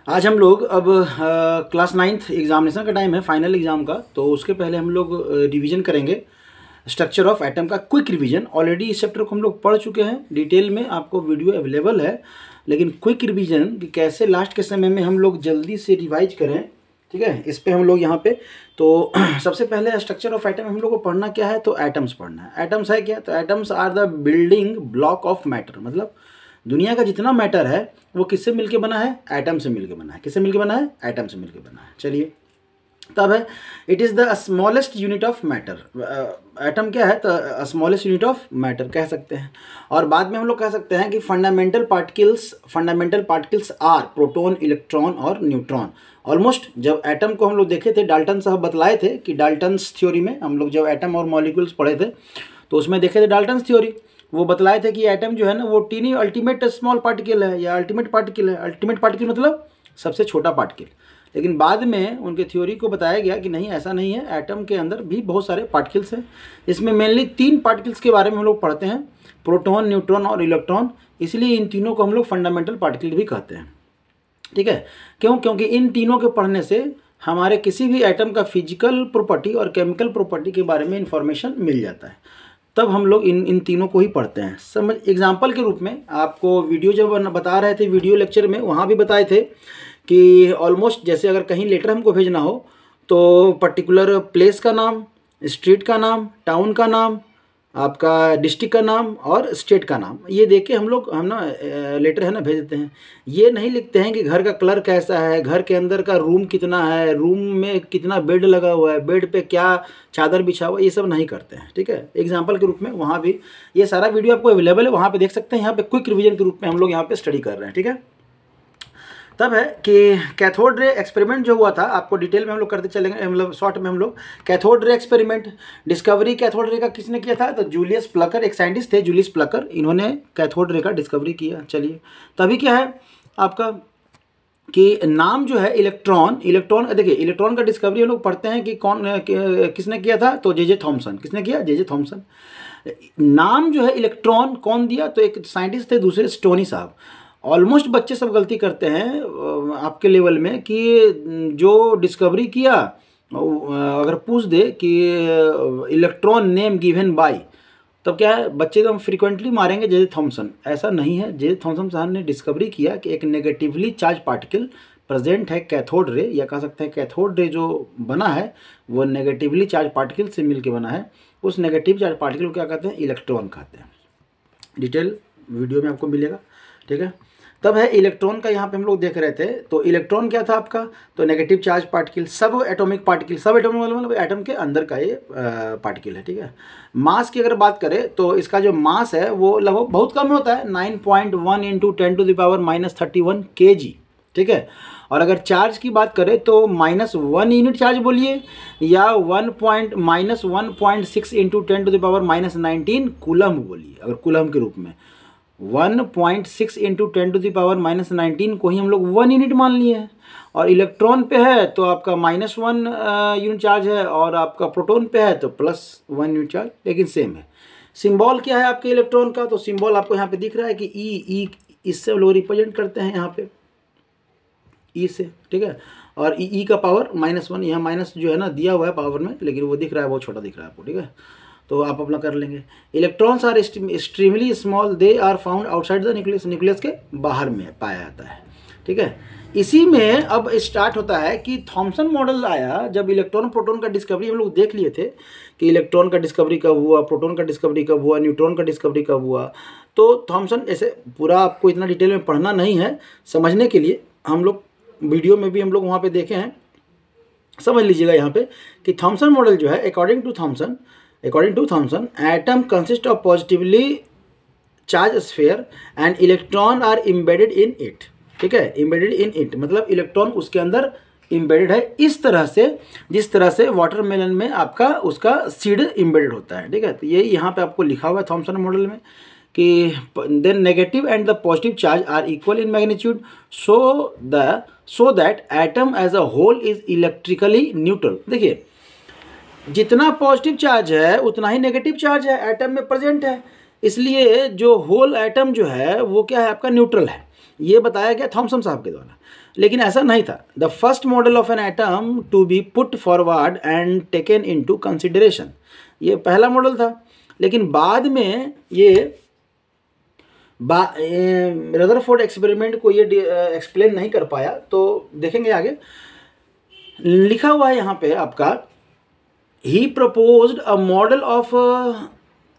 आज हम लोग अब क्लास 9th एग्जामिनेशन का टाइम है, फाइनल एग्ज़ाम का। तो उसके पहले हम लोग रिवीजन करेंगे स्ट्रक्चर ऑफ एटम का, क्विक रिवीजन। ऑलरेडी इस चैप्टर को हम लोग पढ़ चुके हैं, डिटेल में आपको वीडियो अवेलेबल है, लेकिन क्विक रिवीजन कि कैसे लास्ट के समय में हम लोग जल्दी से रिवाइज करें, ठीक है, इस पे हम लोग यहाँ पे। तो सबसे पहले स्ट्रक्चर ऑफ एटम हम लोग को पढ़ना क्या है, तो एटम्स पढ़ना है। एटम्स है क्या, तो atoms are the building block of matter. मतलब दुनिया का जितना मैटर है वो किससे मिलके बना है, एटम से मिलके बना है। किससे मिलके बना है, एटम से मिलके बना है। चलिए तब है it is the smallest unit of matter. Atom क्या है, तो स्मॉलेस्ट यूनिट ऑफ मैटर कह सकते हैं। और बाद में हम लोग कह सकते हैं कि fundamental particles are proton, electron और न्यूट्रॉन। ऑलमोस्ट जब एटम को हम लोग देखे थे, डाल्टन साहब बतलाए थे कि डाल्टन्स थ्योरी में हम लोग जब एटम और मॉलिक्यूल्स पढ़े थे तो उसमें देखे थे डाल्टन्स थ्योरी। वो बतलाए थे कि एटम जो है ना वो टीनी अल्टीमेट स्मॉल पार्टिकल है या अल्टीमेट पार्टिकल है। अल्टीमेट पार्टिकल मतलब सबसे छोटा पार्टिकल। लेकिन बाद में उनके थ्योरी को बताया गया कि नहीं, ऐसा नहीं है, एटम के अंदर भी बहुत सारे पार्टिकल्स हैं। इसमें मेनली 3 पार्टिकल्स के बारे में हम लोग पढ़ते हैं, प्रोटॉन, न्यूट्रॉन और इलेक्ट्रॉन। इसलिए इन तीनों को हम लोग फंडामेंटल पार्टिकल भी कहते हैं, ठीक है। क्यों? क्योंकि इन तीनों के पढ़ने से हमारे किसी भी एटम का फिजिकल प्रॉपर्टी और केमिकल प्रॉपर्टी के बारे में इंफॉर्मेशन मिल जाता है। तब हम लोग इन तीनों को ही पढ़ते हैं। समझ एग्जाम्पल के रूप में आपको वीडियो जब बता रहे थे, वीडियो लेक्चर में वहाँ भी बताए थे कि ऑलमोस्ट जैसे अगर कहीं लेटर हमको भेजना हो तो पर्टिकुलर प्लेस का नाम, स्ट्रीट का नाम, टाउन का नाम, आपका डिस्ट्रिक्ट का नाम और स्टेट का नाम, ये देके हम ना लेटर है ना भेज देते हैं। ये नहीं लिखते हैं कि घर का कलर कैसा है, घर के अंदर का रूम कितना है, रूम में कितना बेड लगा हुआ है, बेड पे क्या चादर बिछा हुआ है, ये सब नहीं करते हैं, ठीक है। एग्जाम्पल के रूप में वहाँ भी ये सारा वीडियो आपको अवेलेबल है, वहाँ पे देख सकते हैं। यहाँ पे क्विक रिवीजन के रूप में हम लोग यहाँ पे स्टडी कर रहे हैं, ठीक है। तब है कि कैथोड रे एक्सपेरिमेंट जो हुआ था, आपको डिटेल में हम लोग करते चलेंगे, मतलब शॉर्ट में हम लोग cathode ray experiment. Discovery cathode ray का किसने किया था, तो जूलियस प्लकर, एक साइंटिस्ट थे जूलियस प्लकर, इन्होंने कैथोड रे का डिस्कवरी किया। चलिए तभी क्या है आपका कि नाम जो है इलेक्ट्रॉन देखिए, इलेक्ट्रॉन का डिस्कवरी हम लोग पढ़ते हैं कि किसने किया था, तो जे थॉमसन। किसने किया, जे थॉमसन। नाम जो है इलेक्ट्रॉन कौन दिया, तो एक साइंटिस्ट थे दूसरे, स्टोनी साहब। ऑलमोस्ट बच्चे सब गलती करते हैं आपके लेवल में कि जो डिस्कवरी किया अगर पूछ दे कि इलेक्ट्रॉन नेम गिवन बाय, तब क्या है, बच्चे तो हम फ्रिक्वेंटली मारेंगे जे थॉमसन। ऐसा नहीं है। जे थॉमसन साहब ने डिस्कवरी किया कि एक नेगेटिवली चार्ज पार्टिकल प्रेजेंट है कैथोड रे, या कह सकते हैं कैथोड रे जो बना है वो नेगेटिवली चार्ज पार्टिकल से मिलके बना है। उस नेगेटिव चार्ज पार्टिकल को क्या कहते हैं, इलेक्ट्रॉन कहते हैं। डिटेल वीडियो में आपको मिलेगा, ठीक है। तब है इलेक्ट्रॉन का, यहाँ पे हम लोग देख रहे थे। तो इलेक्ट्रॉन क्या था आपका, तो नेगेटिव चार्ज पार्टिकल, सब एटॉमिक पार्टिकल, सब एटॉमिक मतलब एटम के अंदर का ये पार्टिकल है, ठीक है। मास की अगर बात करें तो इसका जो मास है वो लगभग बहुत कम होता है, 9.1 × 10⁻³ kg, ठीक है। और अगर चार्ज की बात करें तो -1 यूनिट चार्ज बोलिए या -1.6 × 10⁻⁻19 कूलम बोलिए। अगर कूलम के रूप में 1.6 × 10⁻⁻19 को ही हम लोग 1 यूनिट मान लिए हैं। और इलेक्ट्रॉन पे है तो आपका -1 यूनिट चार्ज है, और आपका प्रोटॉन पे है तो +1 यूनिट चार्ज, लेकिन सेम है। सिंबल क्या है आपके इलेक्ट्रॉन का, तो सिंबल आपको यहाँ पे दिख रहा है कि ई, इससे लोग रिप्रेजेंट करते हैं यहाँ पे ई से, ठीक है। और ई का पावर -1, यहाँ माइनस जो है ना दिया हुआ है पावर में, लेकिन वो दिख रहा है, बहुत छोटा दिख रहा है आपको, ठीक है। तो आप अपना कर लेंगे। Electrons are extremely small, they are found outside the nucleus, nucleus के बाहर में पाया जाता है, ठीक है। इसी में अब स्टार्ट होता है कि थॉमसन मॉडल आया। जब इलेक्ट्रॉन प्रोटॉन का डिस्कवरी हम लोग देख लिए थे कि इलेक्ट्रॉन का डिस्कवरी कब हुआ, प्रोटॉन का डिस्कवरी कब हुआ, न्यूट्रॉन का डिस्कवरी कब हुआ, तो थॉमसन, ऐसे पूरा आपको इतना डिटेल में पढ़ना नहीं है, समझने के लिए हम लोग वीडियो में भी हम लोग वहाँ पर देखे हैं, समझ लीजिएगा यहाँ पे कि थॉमसन मॉडल जो है, according to Thomson atom consist of positively charge sphere and electron are embedded in it, ठीक है। एम्बेडेड इन इट मतलब इलेक्ट्रॉन उसके अंदर एम्बेडेड है, इस तरह से जिस तरह से वाटरमेलन में आपका उसका सीड एम्बेडेड होता है, ठीक है। तो ये यहाँ पे आपको लिखा हुआ है थॉमसन मॉडल में कि then negative and the positive charge are equal in magnitude, so that atom as a whole is electrically neutral. देखिए जितना पॉजिटिव चार्ज है उतना ही नेगेटिव चार्ज है एटम में प्रेजेंट है, इसलिए जो होल एटम जो है वो क्या है आपका न्यूट्रल है। ये बताया गया थॉमसन साहब के द्वारा, लेकिन ऐसा नहीं था। The first model of an atom to be put forward and taken into consideration, ये पहला मॉडल था, लेकिन बाद में ये रदरफोर्ड एक्सपेरिमेंट को ये एक्सप्लेन नहीं कर पाया। तो देखेंगे आगे लिखा हुआ है यहाँ पे आपका, he proposed a model of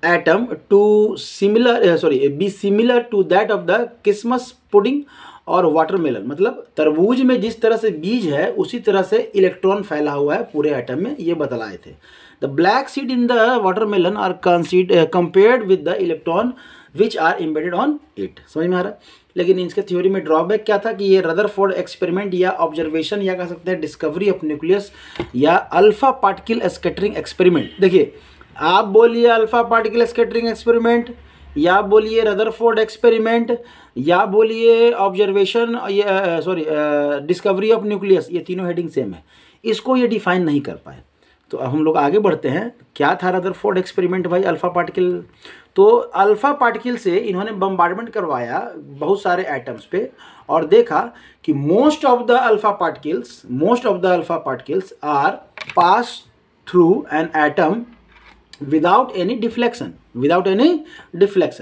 atom to be similar to that of the Christmas pudding और वाटरमेलन, मतलब तरबूज में जिस तरह से बीज है उसी तरह से इलेक्ट्रॉन फैला हुआ है पूरे एटम में, ये बतलाए थे। The black seed in the watermelon are compared with the electron which are embedded on it. समझ में आ रहा है? लेकिन इसके थ्योरी में ड्रॉबैक क्या था कि ये रदरफोर्ड एक्सपेरिमेंट या ऑब्जर्वेशन या कह सकते हैं डिस्कवरी ऑफ न्यूक्लियस या अल्फा पार्टिकल स्कैटरिंग एक्सपेरिमेंट। देखिए, आप बोलिए अल्फा पार्टिकल स्कैटरिंग एक्सपेरिमेंट, या बोलिए रदरफोर्ड एक्सपेरिमेंट, या बोलिए ऑब्जर्वेशन डिस्कवरी ऑफ न्यूक्लियस, ये तीनों हेडिंग सेम है, इसको ये डिफाइन नहीं कर पाए। तो अब हम लोग आगे बढ़ते हैं। क्या था रदरफोर्ड एक्सपेरिमेंट भाई? Alpha particle. तो अल्फा पार्टिकल से इन्होंने बम्बार्डमेंट करवाया बहुत सारे एटम्स पे और देखा कि most of the alpha particles are pass through an atom without any deflection,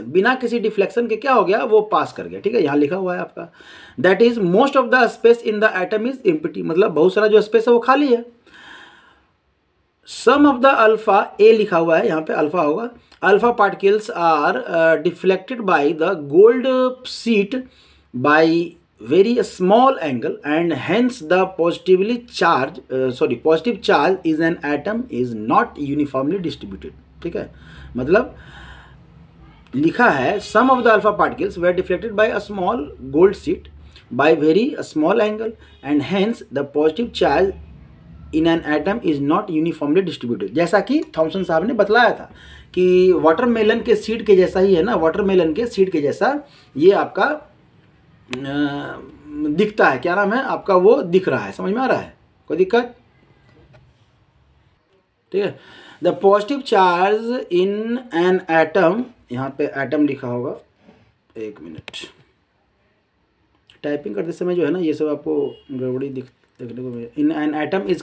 बिना किसी डिफ्लेक्शन के क्या हो गया, वो पास कर गया। ठीक है, यहाँ लिखा हुआ है आपका, that is most of the space in the atom is empty, मतलब बहुत सारा जो स्पेस है वो खाली है। Some of the alpha, a लिखा हुआ है यहाँ पे, अल्फा होगा, alpha particles are deflected by the gold sheet by very small angle and hence the positive charge is an atom is not uniformly distributed। ठीक है, मतलब लिखा है some of the alpha particles were deflected by a small gold sheet by very small angle and hence the positive charge in an atom is not uniformly distributed। जैसा कि Thompson साहब ने बतलाया था कि वाटरमेलन के सीड के जैसा ही है ना, वाटरमेलन के सीड के जैसा ये आपका दिखता है, क्या नाम है आपका, वो दिख रहा है। समझ में आ रहा है? कोई दिक्कत? ठीक है, the positive charge in an atom, यहाँ पे एटम लिखा होगा, एक मिनट, टाइपिंग करते समय जो है ना ये सब आपको गड़बड़ी देखने को मिले। इन an atom is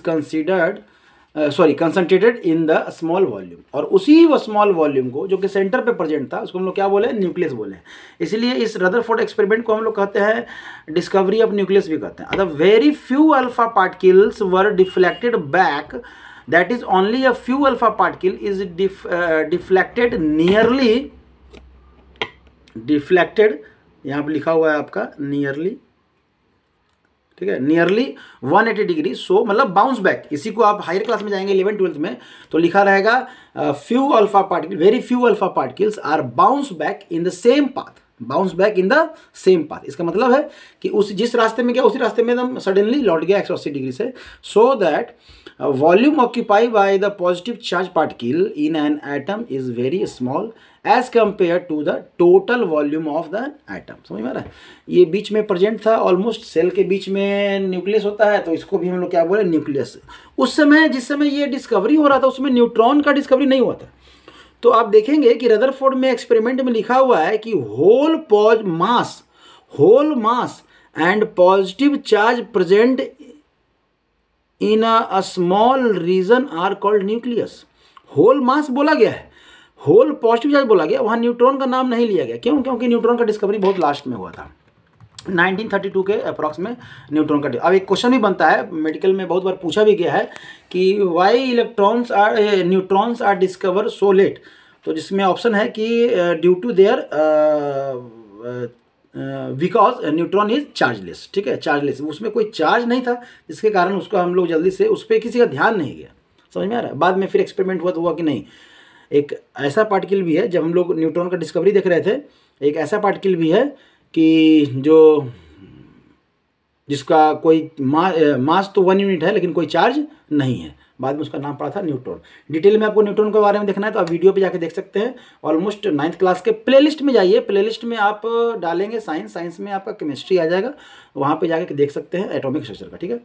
concentrated in the small volume, और उसी वो स्मॉल वॉल्यूम को जो कि सेंटर पे प्रेजेंट था उसको हम लोग क्या बोले, न्यूक्लियस बोले। इसलिए इस रदरफोर्ड एक्सपेरिमेंट को हम लोग कहते हैं डिस्कवरी ऑफ न्यूक्लियस भी कहते हैं। The very few alpha particles were deflected back, that is only a few alpha particle is deflected deflected, यहाँ पे लिखा हुआ है आपका नियरली, ठीक है, नियरली 180 डिग्री, सो मतलब बाउंस बैक। इसी को आप हायर क्लास में जाएंगे 11th-12th में तो लिखा रहेगा few alpha particle, very few alpha particles are bounce back in the same path, इसका मतलब है कि उस जिस रास्ते में गया उसी रास्ते में एकदम सडनली लौट गया 180 डिग्री से। So that volume occupy by the positive charge particle in an atom is very small as compare to the total volume of the atom. समझ में आ रहा है? ये बीच में प्रेजेंट था, ऑलमोस्ट सेल के बीच में न्यूक्लियस होता है, तो इसको भी हम लोग क्या बोले, न्यूक्लियस। उस समय जिस समय ये डिस्कवरी हो रहा था उसमें न्यूट्रॉन का डिस्कवरी नहीं हुआ था। तो आप देखेंगे कि रदरफोर्ड में एक्सपेरिमेंट में लिखा हुआ है कि whole mass and positive charge present in a small region are called nucleus. Whole mass बोला गया है, होल पॉजिटिव चार्ज बोला गया, वहाँ न्यूट्रॉन का नाम नहीं लिया गया। क्यों? क्योंकि न्यूट्रॉन का डिस्कवरी बहुत लास्ट में हुआ था, 1932 के अप्रॉक्स में न्यूट्रॉन का। अब एक क्वेश्चन भी बनता है, मेडिकल में बहुत बार पूछा भी गया है कि why neutrons are discover so late, तो जिसमें ऑप्शन है कि due to there because neutron is chargeless. ठीक है, चार्जलेस, उसमें कोई चार्ज नहीं था जिसके कारण उसको हम लोग जल्दी से उस पर किसी का ध्यान नहीं गया। समझ में आ रहा है? बाद में फिर एक्सपेरिमेंट हुआ तो हुआ कि नहीं। एक ऐसा पार्टिकल भी है, जब हम लोग न्यूट्रॉन का डिस्कवरी देख रहे थे, एक ऐसा पार्टिकल भी है कि जिसका कोई मास तो 1 यूनिट है लेकिन कोई चार्ज नहीं है, बाद में उसका नाम पड़ा था न्यूट्रॉन। डिटेल में आपको न्यूट्रॉन के बारे में देखना है तो आप वीडियो पे जाके देख सकते हैं। ऑलमोस्ट 9th क्लास के प्लेलिस्ट में जाइए, प्लेलिस्ट में आप डालेंगे साइंस में आपका केमिस्ट्री आ जाएगा, वहाँ पे जाके देख सकते हैं एटॉमिक स्ट्रक्चर का। ठीक है,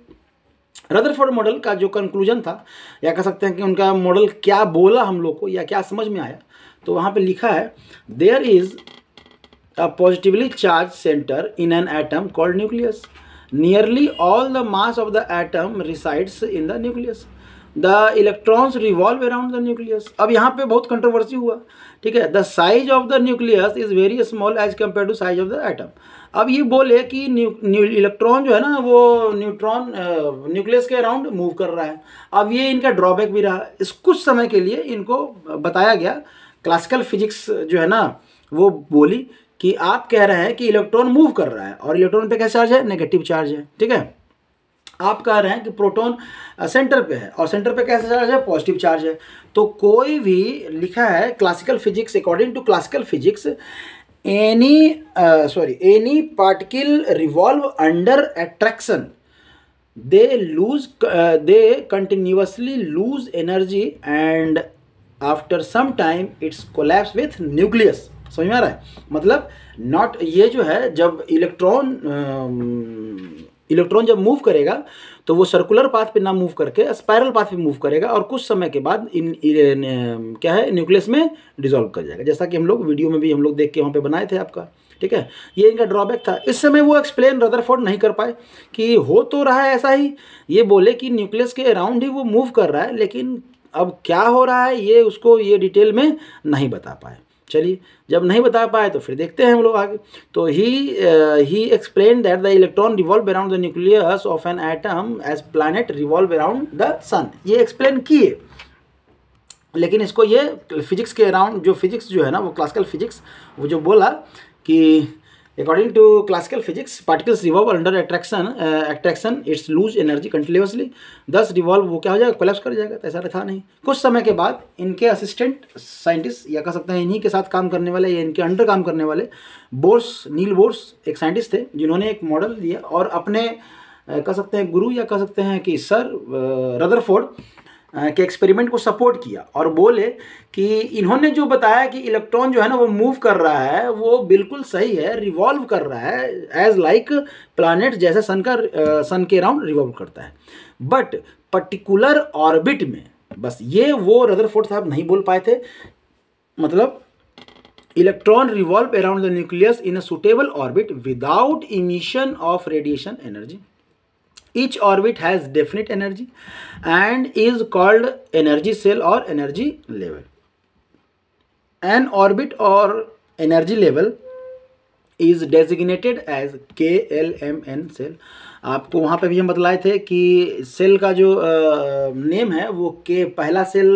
रदरफोर्ड मॉडल का जो कंक्लूजन था, या कह सकते हैं कि उनका मॉडल क्या बोला हम लोग को या क्या समझ में आया, तो वहाँ पे लिखा है there is a positively charged center in an atom called nucleus. Nearly all the mass of the atom resides in the nucleus. The electrons revolve around the nucleus. अब यहाँ पे बहुत कंट्रोवर्सी हुआ, ठीक है. The size of the nucleus is very small as compared to size of the atom. अब ये बोले कि इलेक्ट्रॉन जो है ना वो न्यूट्रॉन न्यूक्लियस के अराउंड मूव कर रहा है. अब ये इनका ड्रॉबैक भी रहा. इस कुछ समय के लिए इनको बताया गया, क्लासिकल फिजिक्स जो है ना वो बोली कि आप कह रहे हैं कि इलेक्ट्रॉन मूव कर रहा है और इलेक्ट्रॉन पे कैसा चार्ज है, नेगेटिव चार्ज है, ठीक है. आप कह रहे हैं कि प्रोटॉन सेंटर पे है और सेंटर पे कैसा चार्ज है, पॉजिटिव चार्ज है. तो कोई भी लिखा है classical physics, according to classical physics any particle revolve under attraction, they continuously lose energy and after some time it's collapse with nucleus. समझ में आ रहा है. मतलब नॉट ये जो है जब इलेक्ट्रॉन जब मूव करेगा तो वो सर्कुलर पाथ पे ना मूव करके स्पाइरल पाथ पे मूव करेगा और कुछ समय के बाद क्या है न्यूक्लियस में डिसॉल्व कर जाएगा, जैसा कि हम लोग वीडियो में भी हम लोग देख के वहाँ पे बनाए थे आपका, ठीक है. ये इनका ड्रॉबैक था. इस समय वो एक्सप्लेन रदरफोर्ड नहीं कर पाए कि हो तो रहा है ऐसा ही, ये बोले कि न्यूक्लियस के अराउंड ही वो मूव कर रहा है, लेकिन अब क्या हो रहा है ये उसको ये डिटेल में नहीं बता पाए. चलिए, जब नहीं बता पाए तो फिर देखते हैं हम लोग आगे. तो he explain that the electron revolve around the nucleus of an atom as planet revolve around the sun. ये एक्सप्लेन किए, लेकिन इसको ये फिजिक्स के अराउंड जो फिजिक्स जो है ना वो क्लासिकल फिजिक्स वो जो बोला कि according to classical physics particles revolve under attraction its lose energy continuously, thus revolve वो क्या हो जाएगा, कोलैप्स कर जाएगा. तो ऐसा था नहीं. कुछ समय के बाद इनके असिस्टेंट साइंटिस्ट या कह सकते हैं इन्हीं के साथ काम करने वाले या इनके अंडर काम करने वाले नील बोर्स एक साइंटिस्ट थे जिन्होंने एक मॉडल दिया और अपने कह सकते हैं गुरु या कह सकते हैं कि सर रदरफोर्ड के एक्सपेरिमेंट को सपोर्ट किया और बोले कि इन्होंने जो बताया कि इलेक्ट्रॉन जो है ना वो मूव कर रहा है वो बिल्कुल सही है, रिवॉल्व कर रहा है एज लाइक प्लैनेट जैसे सन के अराउंड रिवॉल्व करता है, बट पर्टिकुलर ऑर्बिट में. बस ये वो रदरफोर्ड साहब नहीं बोल पाए थे. मतलब electron revolve around the nucleus in a suitable orbit without emission of radiation energy. Each orbit has definite energy and is called energy cell or energy level. An orbit or energy level is designated as KLMN cell. आपको वहाँ पे भी हम बतलाए थे कि cell का जो नेम है वो के पहला सेल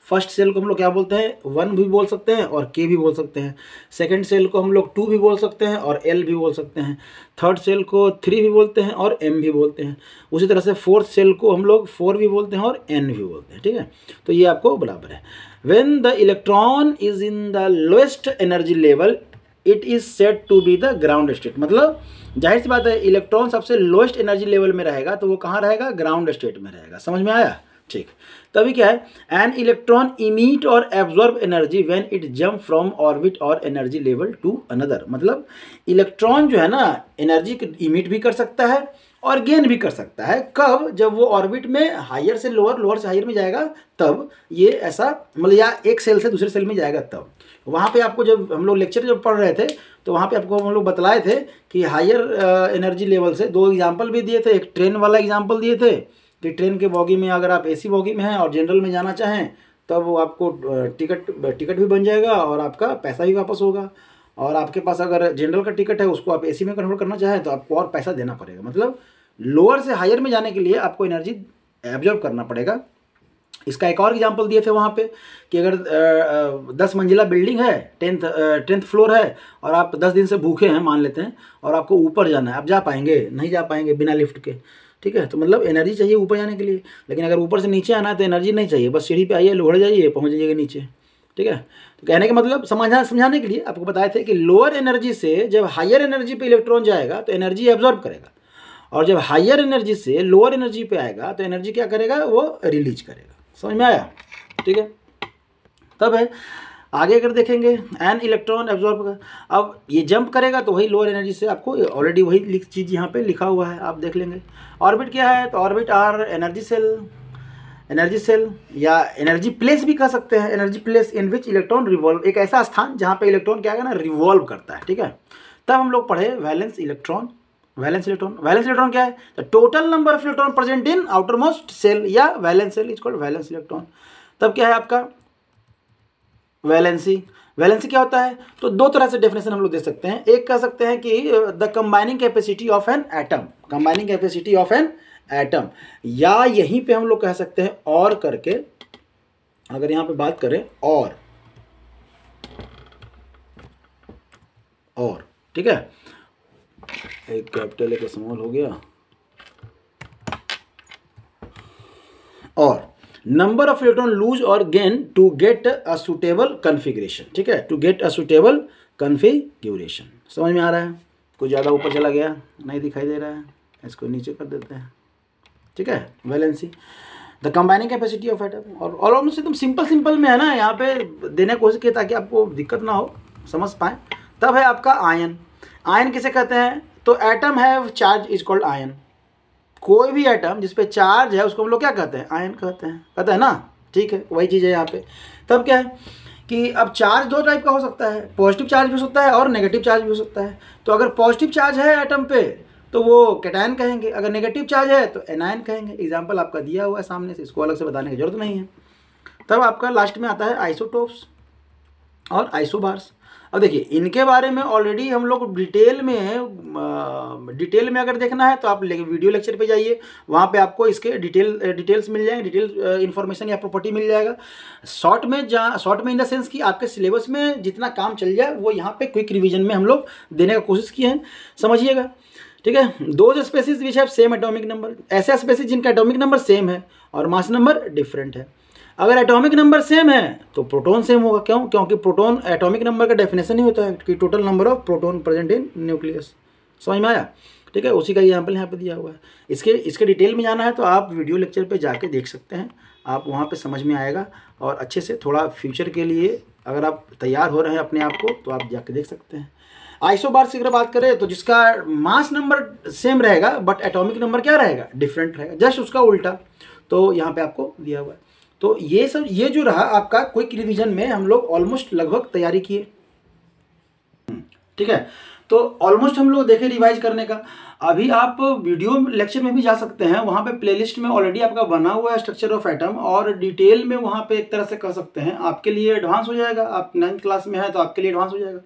फर्स्ट सेल को हम लोग क्या बोलते हैं, 1 भी बोल सकते हैं और के भी बोल सकते हैं. सेकंड सेल को हम लोग 2 भी बोल सकते हैं और एल भी बोल सकते हैं. थर्ड सेल को 3 भी बोलते हैं और एम भी बोलते हैं. उसी तरह से फोर्थ सेल को हम लोग 4 भी बोलते हैं और एन भी बोलते हैं, ठीक है. तो ये आपको बराबर है. When the electron is in the lowest energy level it is said to be the ground state. मतलब जाहिर सी बात है इलेक्ट्रॉन सबसे लोएस्ट एनर्जी लेवल में रहेगा तो वो कहाँ रहेगा, ग्राउंड स्टेट में रहेगा. समझ में आया, ठीक. तभी क्या है, एन इलेक्ट्रॉन इमिट और absorb energy when it jump from orbit और एनर्जी लेवल टू अनदर. मतलब इलेक्ट्रॉन जो है ना एनर्जी इमिट भी कर सकता है और गेन भी कर सकता है. कब, जब वो ऑर्बिट में हायर से लोअर, लोअर से हायर में जाएगा तब ये ऐसा, मतलब या एक सेल से दूसरे सेल में जाएगा तब. वहाँ पे आपको जब हम लोग लेक्चर जब पढ़ रहे थे तो वहाँ पे आपको हम लोग बतलाए थे कि हायर एनर्जी लेवल से 2 एग्जाम्पल भी दिए थे. एक ट्रेन वाला एग्जाम्पल दिए थे कि ट्रेन के बॉगी में अगर आप एसी बॉगी में हैं और जनरल में जाना चाहें तब वो आपको टिकट भी बन जाएगा और आपका पैसा भी वापस होगा. और आपके पास अगर जनरल का टिकट है उसको आप एसी में कन्वर्ट करना चाहें तो आपको और पैसा देना पड़ेगा. मतलब लोअर से हायर में जाने के लिए आपको एनर्जी एब्जॉर्ब करना पड़ेगा. इसका एक और एग्जांपल दिए थे वहाँ पे कि अगर 10 मंजिला बिल्डिंग है, 10th फ्लोर है और आप 10 दिन से भूखे हैं मान लेते हैं और आपको ऊपर जाना है, आप जा पाएंगे? नहीं जा पाएंगे बिना लिफ्ट के, ठीक है. तो मतलब एनर्जी चाहिए ऊपर जाने के लिए. लेकिन अगर ऊपर से नीचे आना है तो एनर्जी नहीं चाहिए, बस सीढ़ी पे आइए, लोढ़ जाइए, पहुँच जाइएगा नीचे, ठीक है. तो कहने का मतलब समझाने के लिए आपको बताए थे कि लोअर एनर्जी से जब हायर एनर्जी पे इलेक्ट्रॉन जाएगा तो एनर्जी एब्जॉर्ब करेगा और जब हायर एनर्जी से लोअर एनर्जी पे आएगा तो एनर्जी क्या करेगा, वो रिलीज करेगा. समझ में आया, ठीक है. तब है आगे अगर देखेंगे एन इलेक्ट्रॉन एब्जॉर्ब कर, अब ये जंप करेगा तो वही लोअर एनर्जी से, आपको ऑलरेडी वही चीज़ यहाँ पे लिखा हुआ है, आप देख लेंगे. ऑर्बिट क्या है, तो orbit are energy shell energy shell या एनर्जी प्लेस भी कह सकते हैं, energy place in which electron revolve, एक ऐसा स्थान जहाँ पे इलेक्ट्रॉन क्या है ना, रिवॉल्व करता है, ठीक है। तब हम लोग पढ़े वैलेंस इलेक्ट्रॉन। वैलेंस इलेक्ट्रॉन क्या है, the total number of electron present in outer most shell या valence shell is called valence electron. तब क्या है आपका वैलेंसी क्या होता है, तो दो तरह से डेफिनेशन हम लोग दे सकते हैं। एक कह सकते हैं कि the combining capacity of an atom, combining capacity of an atom, या यहीं पे हम लोग कह सकते हैं और करके, अगर यहां पे बात करें और, ठीक है, एक कैपिटल एक स्मॉल हो गया, और नंबर ऑफ इलेक्ट्रॉन लूज और gain to get a suitable configuration, ठीक है, to get a suitable configuration. समझ में आ रहा है? कुछ ज़्यादा ऊपर चला गया, नहीं दिखाई दे रहा है, इसको नीचे कर देते हैं, ठीक है। Valency the combining capacity of atom, और ऑलमोस्ट एकदम सिंपल में है ना, यहाँ पे देने की कोशिश की ताकि आपको दिक्कत ना हो, समझ पाएँ। तब है आपका आयन। आयन किसे कहते हैं, तो एटम है चार्ज इज कॉल्ड आयन। कोई भी एटम जिस पे चार्ज है उसको हम लोग क्या कहते हैं, आयन कहते हैं, पता है ना, ठीक है, वही चीज़ है यहाँ पे। तब क्या है कि अब चार्ज दो टाइप का हो सकता है, पॉजिटिव चार्ज भी हो सकता है और नेगेटिव चार्ज भी हो सकता है। तो अगर पॉजिटिव चार्ज है एटम पे तो वो कैटायन कहेंगे, अगर नेगेटिव चार्ज है तो एनायन कहेंगे। एग्जाम्पल आपका दिया हुआ है सामने से, इसको अलग से बताने की जरूरत नहीं है। तब आपका लास्ट में आता है आइसोटोप्स और आइसोबार्स। अब देखिए इनके बारे में ऑलरेडी हम लोग डिटेल में अगर देखना है तो आप वीडियो लेक्चर पे जाइए, वहाँ पे आपको इसके डिटेल्स मिल जाएंगे, डिटेल इन्फॉर्मेशन या प्रॉपर्टी मिल जाएगा। शॉर्ट में इन द सेंस कि आपके सिलेबस में जितना काम चल जाए वो यहाँ पे क्विक रिवीजन में हम लोग देने का कोशिश किए हैं, समझिएगा, ठीक है। दो species which have same atomic number, ऐसे स्पेसीज जिनका एटॉमिक नंबर सेम है और मास नंबर डिफरेंट है। अगर एटॉमिक नंबर सेम है तो प्रोटॉन सेम होगा, क्यों, क्योंकि प्रोटॉन एटॉमिक नंबर का डेफिनेशन ही होता है कि total number of proton present in nucleus. समझ में आया, ठीक है। उसी का एग्जाम्पल यहाँ पे दिया हुआ है। इसके डिटेल में जाना है तो आप वीडियो लेक्चर पे जाके देख सकते हैं, आप वहाँ पे समझ में आएगा। और अच्छे से थोड़ा फ्यूचर के लिए अगर आप तैयार हो रहे हैं अपने आप को तो आप जाके देख सकते हैं। आइसोबार्स की अगर बात करें तो जिसका मास नंबर सेम रहेगा बट एटॉमिक नंबर क्या रहेगा, डिफरेंट रहेगा, जस्ट उसका उल्टा। तो यहाँ पे आपको दिया हुआ है। तो ये जो रहा आपका क्विक रिवीजन में हम लोग ऑलमोस्ट लगभग तैयारी किए, ठीक है। तो ऑलमोस्ट हम लोग देखे रिवाइज करने का। अभी आप वीडियो लेक्चर में भी जा सकते हैं, वहाँ पे प्लेलिस्ट में ऑलरेडी आपका बना हुआ है स्ट्रक्चर ऑफ एटम, और डिटेल में वहाँ पे एक तरह से कह सकते हैं आपके लिए एडवांस हो जाएगा। आप 9th क्लास में है तो आपके लिए एडवांस हो जाएगा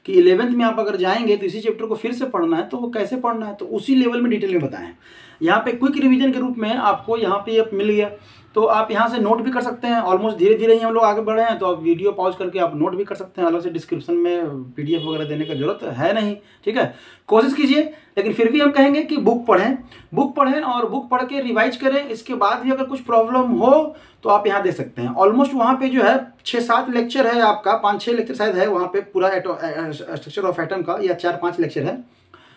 कि 11th में आप अगर जाएंगे तो इसी चैप्टर को फिर से पढ़ना है तो वो कैसे पढ़ना है, तो उसी लेवल में डिटेल में बताएं। यहाँ पे क्विक रिवीजन के रूप में आपको यहाँ पे ये मिल गया, तो आप यहाँ से नोट भी कर सकते हैं। ऑलमोस्ट धीरे धीरे ही हम लोग आगे बढ़े हैं, तो आप वीडियो पॉज करके आप नोट भी कर सकते हैं। अलग से डिस्क्रिप्शन में PDF वगैरह देने की जरूरत है नहीं, ठीक है। कोशिश कीजिए, लेकिन फिर भी हम कहेंगे कि बुक पढ़ें और बुक पढ़ के रिवाइज करें। इसके बाद भी अगर कुछ प्रॉब्लम हो तो आप यहाँ दे सकते हैं। ऑलमोस्ट वहाँ पे जो है 6-7 लेक्चर है आपका, 5-6 लेक्चर शायद है वहाँ पे पूरा स्ट्रक्चर ऑफ एटम का, या 4-5 लेक्चर है,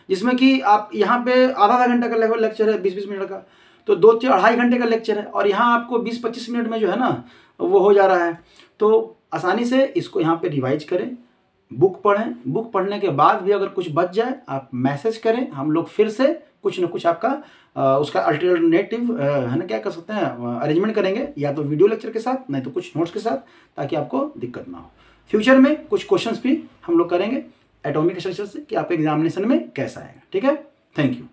जिसमें कि आप यहाँ पे आधा घंटा का लेवल लेक्चर है, 20-20 मिनट का, तो 2-2.5 घंटे का लेक्चर है, और यहाँ आपको 20-25 मिनट में जो है ना वो हो जा रहा है। तो आसानी से इसको यहाँ पे रिवाइज करें, बुक पढ़ें। बुक पढ़ने के बाद भी अगर कुछ बच जाए आप मैसेज करें, हम लोग फिर से कुछ ना कुछ आपका उसका अल्टरनेटिव है ना, क्या कर सकते हैं, अरेंजमेंट करेंगे, या तो वीडियो लेक्चर के साथ, नहीं तो कुछ नोट्स के साथ, ताकि आपको दिक्कत ना हो। फ्यूचर में कुछ क्वेश्चंस भी हम लोग करेंगे एटॉमिक स्ट्रक्चर से कि आप एग्जामिनेशन में कैसा आएगा, ठीक है। Thank you.